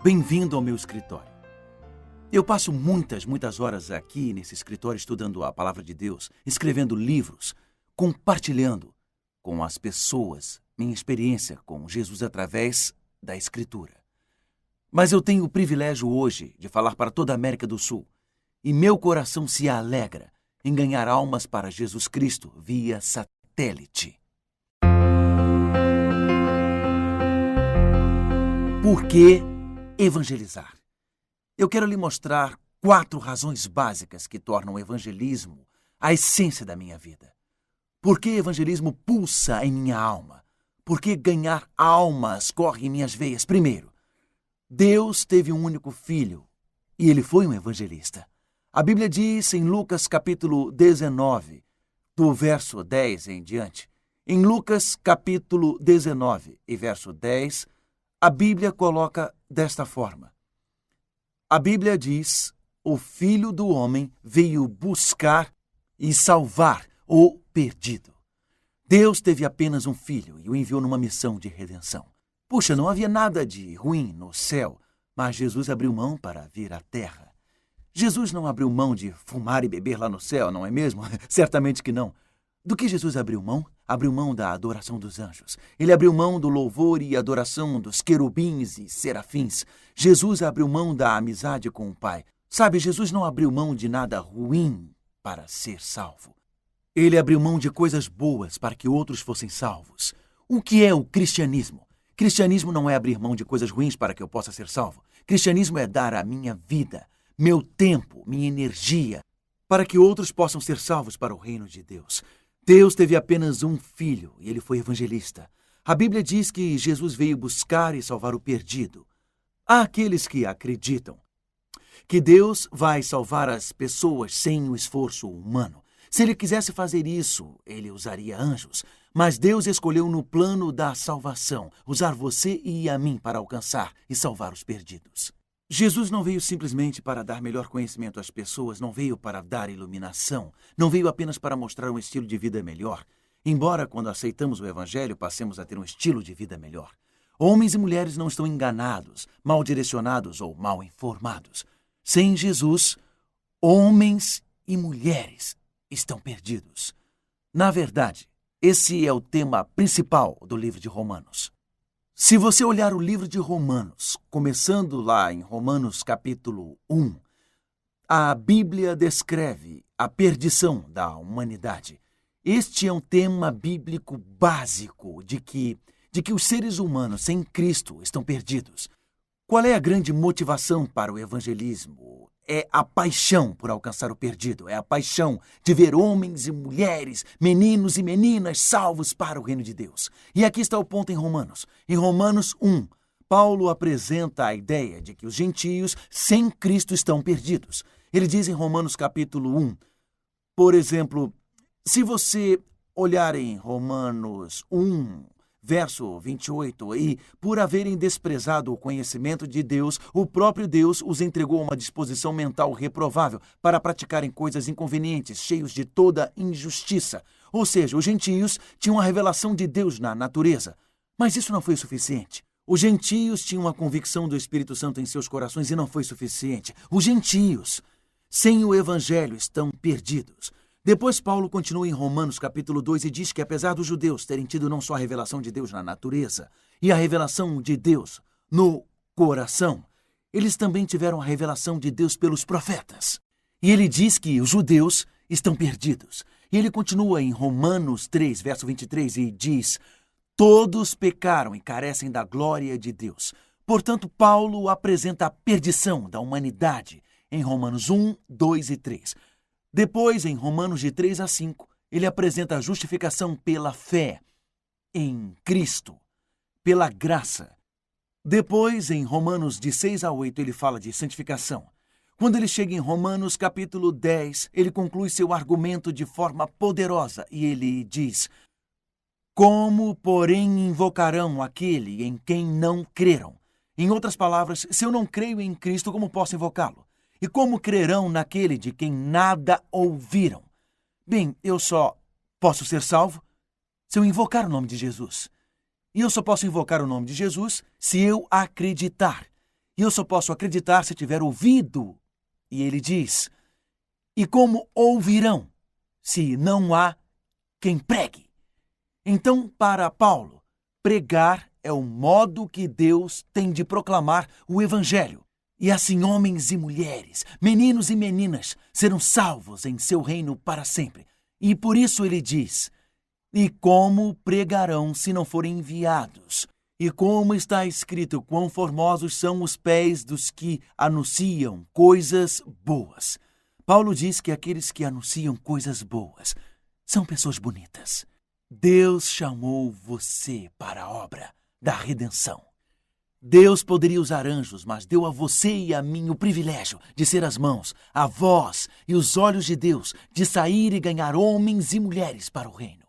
Bem-vindo ao meu escritório. Eu passo muitas horas aqui nesse escritório estudando a palavra de Deus, escrevendo livros, compartilhando com as pessoas minha experiência com Jesus através da Escritura. Mas eu tenho o privilégio hoje de falar para toda a América do Sul e meu coração se alegra em ganhar almas para Jesus Cristo via satélite. Por que evangelizar? Eu quero lhe mostrar 4 razões básicas que tornam o evangelismo a essência da minha vida. Por que evangelismo pulsa em minha alma? Por que ganhar almas corre em minhas veias? Primeiro, Deus teve um único filho e ele foi um evangelista. A Bíblia diz em Lucas capítulo 19, do verso 10 em diante. Em Lucas capítulo 19 e verso 10, a Bíblia coloca desta forma. A Bíblia diz, o Filho do Homem veio buscar e salvar o perdido. Deus teve apenas um filho e o enviou numa missão de redenção. Puxa, não havia nada de ruim no céu, mas Jesus abriu mão para vir à terra. Jesus não abriu mão de fumar e beber lá no céu, não é mesmo? Certamente que não. Do que Jesus abriu mão? Abriu mão da adoração dos anjos. Ele abriu mão do louvor e adoração dos querubins e serafins. Jesus abriu mão da amizade com o Pai. Sabe, Jesus não abriu mão de nada ruim para ser salvo. Ele abriu mão de coisas boas para que outros fossem salvos. O que é o cristianismo? Cristianismo não é abrir mão de coisas ruins para que eu possa ser salvo. Cristianismo é dar a minha vida, meu tempo, minha energia, para que outros possam ser salvos para o reino de Deus. Deus teve apenas um filho e ele foi evangelista. A Bíblia diz que Jesus veio buscar e salvar o perdido. Há aqueles que acreditam que Deus vai salvar as pessoas sem o esforço humano. Se ele quisesse fazer isso, ele usaria anjos. Mas Deus escolheu no plano da salvação usar você e a mim para alcançar e salvar os perdidos. Jesus não veio simplesmente para dar melhor conhecimento às pessoas, não veio para dar iluminação, não veio apenas para mostrar um estilo de vida melhor. Embora, quando aceitamos o Evangelho, passemos a ter um estilo de vida melhor. Homens e mulheres não estão enganados, mal direcionados ou mal informados. Sem Jesus, homens e mulheres estão perdidos. Na verdade, esse é o tema principal do livro de Romanos. Se você olhar o livro de Romanos, começando lá em Romanos capítulo 1, a Bíblia descreve a perdição da humanidade. Este é um tema bíblico básico de que os seres humanos sem Cristo estão perdidos. Qual é a grande motivação para o evangelismo? É a paixão por alcançar o perdido. É a paixão de ver homens e mulheres, meninos e meninas salvos para o reino de Deus. E aqui está o ponto em Romanos. Em Romanos 1, Paulo apresenta a ideia de que os gentios sem Cristo estão perdidos. Ele diz em Romanos capítulo 1, por exemplo, se você olhar em Romanos 1, verso 28, e por haverem desprezado o conhecimento de Deus, o próprio Deus os entregou a uma disposição mental reprovável para praticarem coisas inconvenientes, cheios de toda injustiça. Ou seja, os gentios tinham a revelação de Deus na natureza. Mas isso não foi o suficiente. Os gentios tinham a convicção do Espírito Santo em seus corações e não foi suficiente. Os gentios, sem o Evangelho, estão perdidos. Depois Paulo continua em Romanos capítulo 2 e diz que apesar dos judeus terem tido não só a revelação de Deus na natureza e a revelação de Deus no coração, eles também tiveram a revelação de Deus pelos profetas. E ele diz que os judeus estão perdidos. E ele continua em Romanos 3, verso 23 e diz, todos pecaram e carecem da glória de Deus. Portanto, Paulo apresenta a perdição da humanidade em Romanos 1, 2 e 3. Depois, em Romanos de 3 a 5, ele apresenta a justificação pela fé em Cristo, pela graça. Depois, em Romanos de 6 a 8, ele fala de santificação. Quando ele chega em Romanos capítulo 10, ele conclui seu argumento de forma poderosa e ele diz, como, porém, invocarão aquele em quem não creram? Em outras palavras, se eu não creio em Cristo, como posso invocá-lo? E como crerão naquele de quem nada ouviram? Bem, eu só posso ser salvo se eu invocar o nome de Jesus. E eu só posso invocar o nome de Jesus se eu acreditar. E eu só posso acreditar se tiver ouvido. E ele diz: e como ouvirão, se não há quem pregue? Então, para Paulo, pregar é o modo que Deus tem de proclamar o Evangelho. E assim homens e mulheres, meninos e meninas serão salvos em seu reino para sempre. E por isso ele diz: e como pregarão se não forem enviados? E como está escrito, quão formosos são os pés dos que anunciam coisas boas. Paulo diz que aqueles que anunciam coisas boas são pessoas bonitas. Deus chamou você para a obra da redenção. Deus poderia usar anjos, mas deu a você e a mim o privilégio de ser as mãos, a voz e os olhos de Deus, de sair e ganhar homens e mulheres para o reino.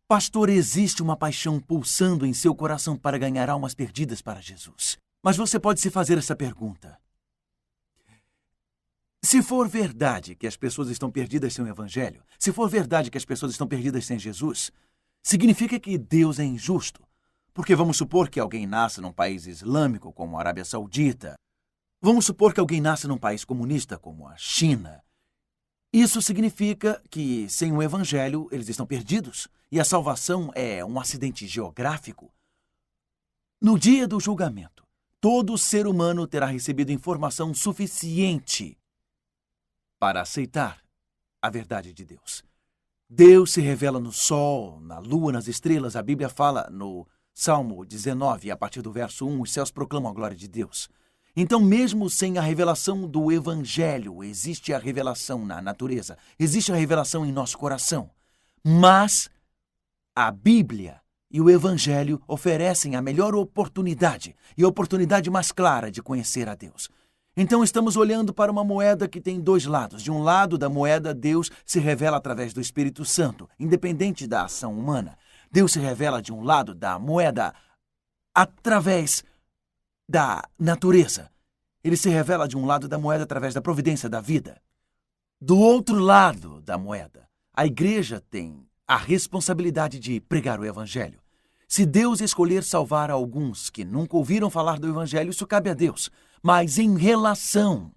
Pastor, existe uma paixão pulsando em seu coração para ganhar almas perdidas para Jesus. Mas você pode se fazer essa pergunta: se for verdade que as pessoas estão perdidas sem o Evangelho, se for verdade que as pessoas estão perdidas sem Jesus, significa que Deus é injusto? Porque vamos supor que alguém nasça num país islâmico, como a Arábia Saudita. Vamos supor que alguém nasça num país comunista, como a China. Isso significa que, sem o Evangelho, eles estão perdidos e a salvação é um acidente geográfico? No dia do julgamento, todo ser humano terá recebido informação suficiente para aceitar a verdade de Deus. Deus se revela no sol, na lua, nas estrelas. A Bíblia fala no Salmo 19, a partir do verso 1, os céus proclamam a glória de Deus. Então, mesmo sem a revelação do Evangelho, existe a revelação na natureza, existe a revelação em nosso coração. Mas a Bíblia e o Evangelho oferecem a melhor oportunidade e a oportunidade mais clara de conhecer a Deus. Então, estamos olhando para uma moeda que tem dois lados. De um lado da moeda, Deus se revela através do Espírito Santo, independente da ação humana. Deus se revela de um lado da moeda através da natureza. Ele se revela de um lado da moeda através da providência da vida. Do outro lado da moeda, a igreja tem a responsabilidade de pregar o Evangelho. Se Deus escolher salvar alguns que nunca ouviram falar do Evangelho, isso cabe a Deus. Mas em relação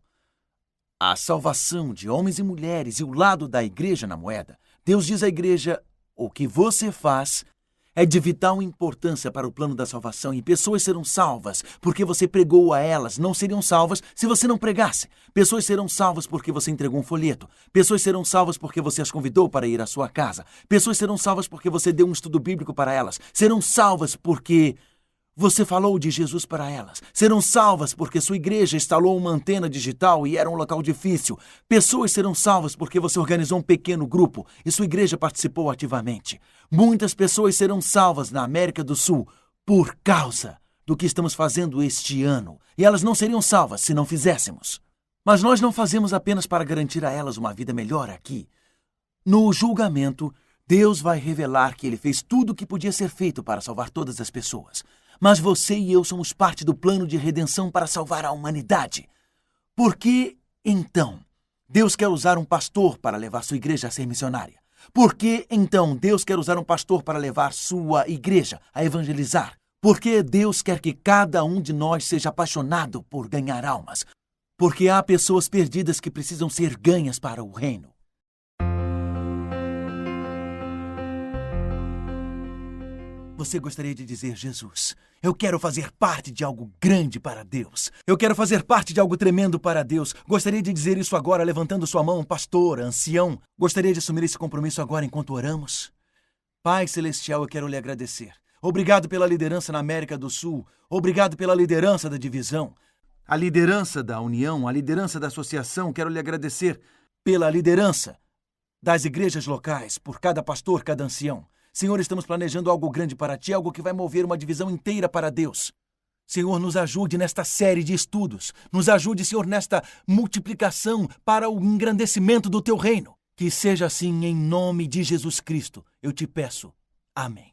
à salvação de homens e mulheres e o lado da igreja na moeda, Deus diz à igreja: o que você faz é de vital importância para o plano da salvação, e pessoas serão salvas porque você pregou a elas. Não seriam salvas se você não pregasse. Pessoas serão salvas porque você entregou um folheto. Pessoas serão salvas porque você as convidou para ir à sua casa. Pessoas serão salvas porque você deu um estudo bíblico para elas. Serão salvas porque você falou de Jesus para elas. Serão salvas porque sua igreja instalou uma antena digital e era um local difícil. Pessoas serão salvas porque você organizou um pequeno grupo e sua igreja participou ativamente. Muitas pessoas serão salvas na América do Sul por causa do que estamos fazendo este ano. E elas não seriam salvas se não fizéssemos. Mas nós não fazemos apenas para garantir a elas uma vida melhor aqui. No julgamento, Deus vai revelar que Ele fez tudo o que podia ser feito para salvar todas as pessoas. Mas você e eu somos parte do plano de redenção para salvar a humanidade. Por que, então, Deus quer usar um pastor para levar sua igreja a ser missionária? Por que, então, Deus quer usar um pastor para levar sua igreja a evangelizar? Por que Deus quer que cada um de nós seja apaixonado por ganhar almas? Porque há pessoas perdidas que precisam ser ganhas para o reino. Você gostaria de dizer: Jesus, eu quero fazer parte de algo grande para Deus. Eu quero fazer parte de algo tremendo para Deus. Gostaria de dizer isso agora, levantando sua mão, pastor, ancião. Gostaria de assumir esse compromisso agora enquanto oramos? Pai Celestial, eu quero lhe agradecer. Obrigado pela liderança na América do Sul. Obrigado pela liderança da divisão. A liderança da união, a liderança da associação. Quero lhe agradecer pela liderança das igrejas locais, por cada pastor, cada ancião. Senhor, estamos planejando algo grande para Ti, algo que vai mover uma divisão inteira para Deus. Senhor, nos ajude nesta série de estudos. Nos ajude, Senhor, nesta multiplicação para o engrandecimento do Teu reino. Que seja assim em nome de Jesus Cristo. Eu te peço. Amém.